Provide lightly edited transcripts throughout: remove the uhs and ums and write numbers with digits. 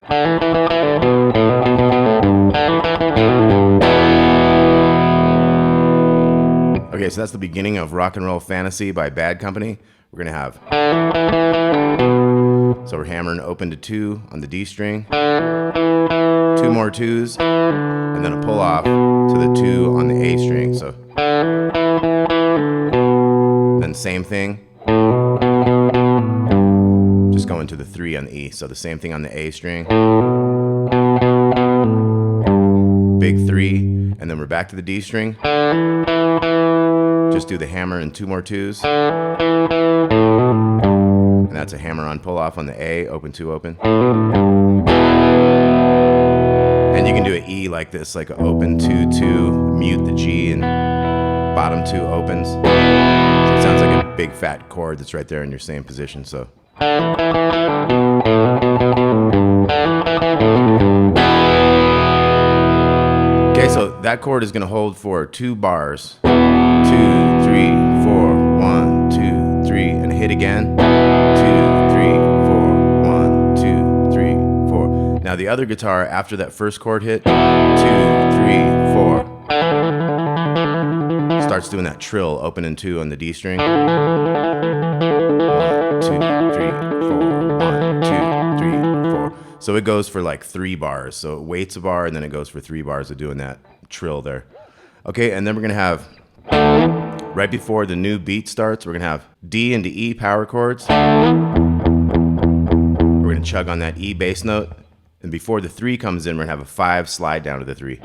Okay, so that's the beginning of Rock and Roll Fantasy by Bad Company. We're gonna have, so we're hammering open to 2 on the D string, 2 more 2s, and then a pull off to the 2 on the A string. So then same thing, just going to the 3 on the E. So the same thing on the A string, big 3, and then we're back to the D string. Just do the hammer and 2 more 2s. And that's a hammer on pull off on the A, open 2 open. And you can do an E like this, like an open 2 2, mute the G, and bottom 2 opens. So it sounds like a big fat chord that's right there in your same position. So okay, so that chord is going to hold for 2 bars. 2, 3, 4, 1, 2, 3, and hit again. 2, 3, 4, 1, 2, 3, 4. Now the other guitar after that first chord hit, 2, 3, 4, starts doing that trill, open and 2 on the D string. 1, 2, 3, 4, 1, 2, 3, 4. So it goes for like 3 bars. So it waits a bar and then it goes for 3 bars of doing that trill there. Okay, and then we're gonna have, right before the new beat starts, we're gonna have D into E power chords. We're gonna chug on that E bass note. And before the 3 comes in, we're gonna have a 5 slide down to the 3.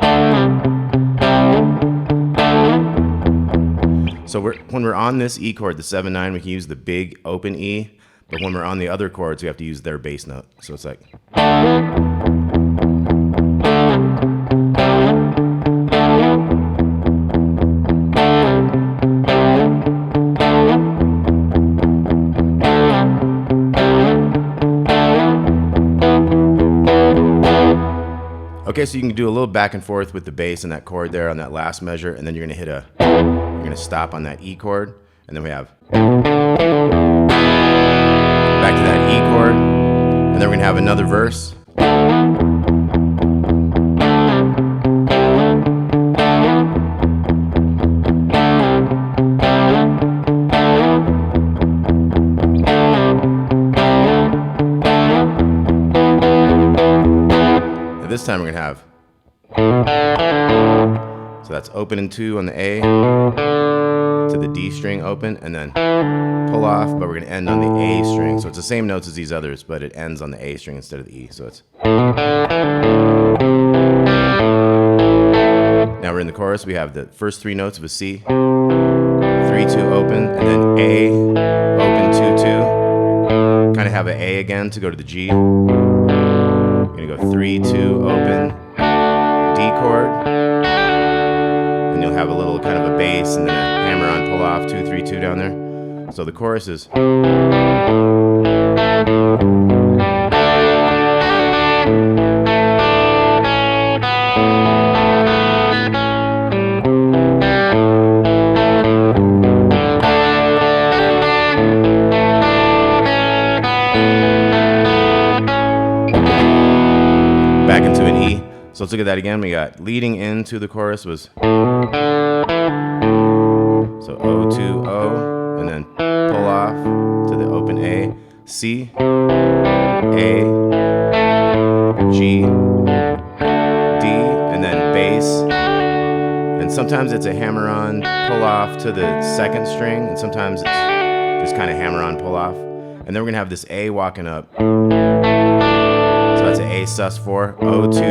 So when we're on this E chord, the 7/9, we can use the big open E. But when we're on the other chords, we have to use their bass note. So it's like. Okay, so you can do a little back and forth with the bass and that chord there on that last measure, and then you're gonna stop on that E chord, and then we have back to that E chord, and then we're gonna have another verse. This time we're gonna have, so that's open and 2 on the A to the D string open, and then pull off, but we're gonna end on the A string. So it's the same notes as these others, but it ends on the A string instead of the E. So it's, now we're in the chorus. We have the first 3 notes of a C, 3 2 open, and then A open 2 2. Kind of have an A again to go to the G. We're gonna go 3 2 open, D chord, and you'll have a little kind of a bass and then a hammer on pull off, 2 3 2 down there. So the chorus is. Back into an E. So let's look at that again. We got leading into the chorus was, so O 2 O, and then pull off to the open A, C, A, G, D, and then bass. And sometimes it's a hammer on pull off to the second string, and sometimes it's just kind of hammer on pull off. And then we're gonna have this A walking up. So that's an A sus4, O 2 2 3,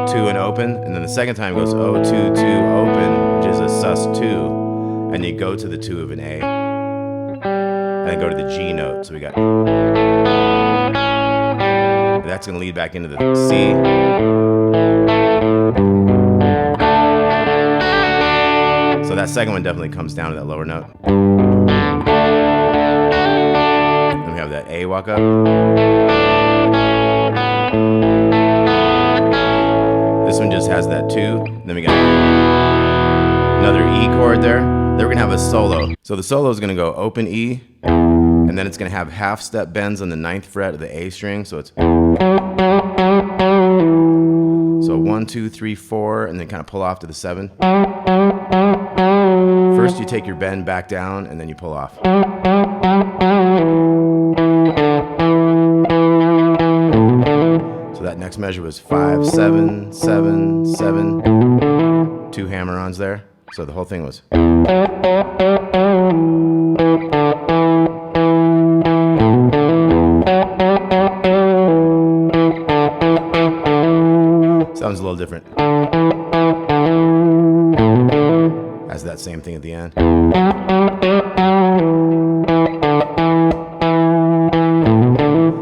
2 and open, and then the second time it goes O 2 2 open, which is a sus2, and you go to the 2 of an A, and then go to the G note. So we got, that's gonna lead back into the C. So that second one definitely comes down to that lower note. Then we have that A walk up. This one just has that 2. Then we got another E chord there. Then we're gonna have a solo. So the solo is gonna go open E, and then it's gonna have half step bends on the 9th fret of the A string. So it's 1, 2, 3, 4, and then kind of pull off to the 7. First you take your bend back down, and then you pull off. So that next measure was 5, 7, 7, 7. 2 hammer-ons there. So the whole thing was. Sounds a little different. Has that same thing at the end.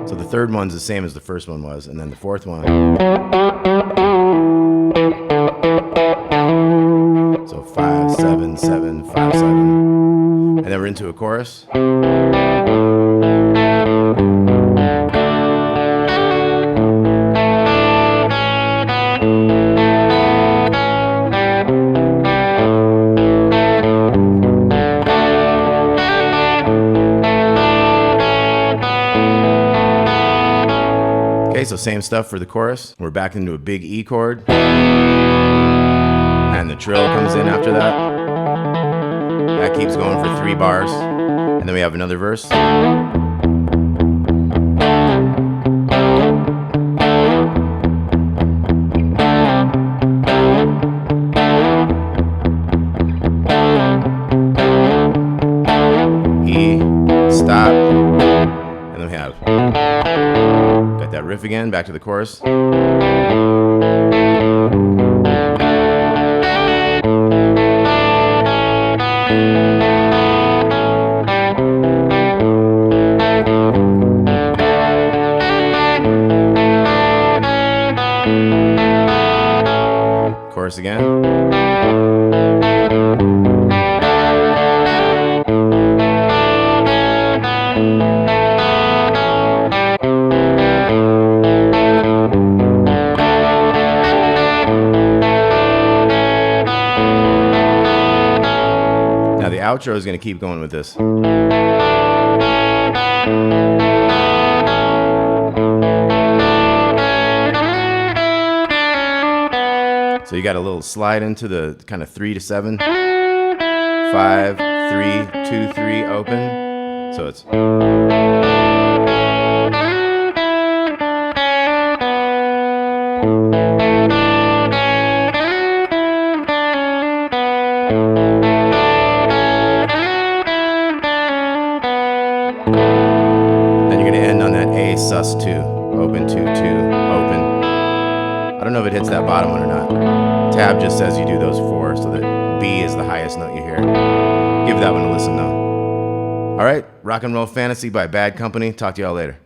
So the third one's the same as the first one was, and then the fourth one. So 5, 7, 7, 5, 7. And then we're into a chorus. Okay, so same stuff for the chorus. We're back into a big E chord. And the trill comes in after that. That keeps going for 3 bars. And then we have another verse. E, stop. And then we have got that riff again, back to the chorus. Chorus again. Now the outro is going to keep going with this. So you got a little slide into the kind of 3 to 7, 5, 3, 2, 3, open. So it's. Then you're going to end on that A sus2, open 2, 2, open. I don't know if it hits that bottom one or not. Tab just says you do those 4, so that B is the highest note you hear. Give that one a listen though. All right, Rock and Roll Fantasy by Bad Company. Talk to y'all later.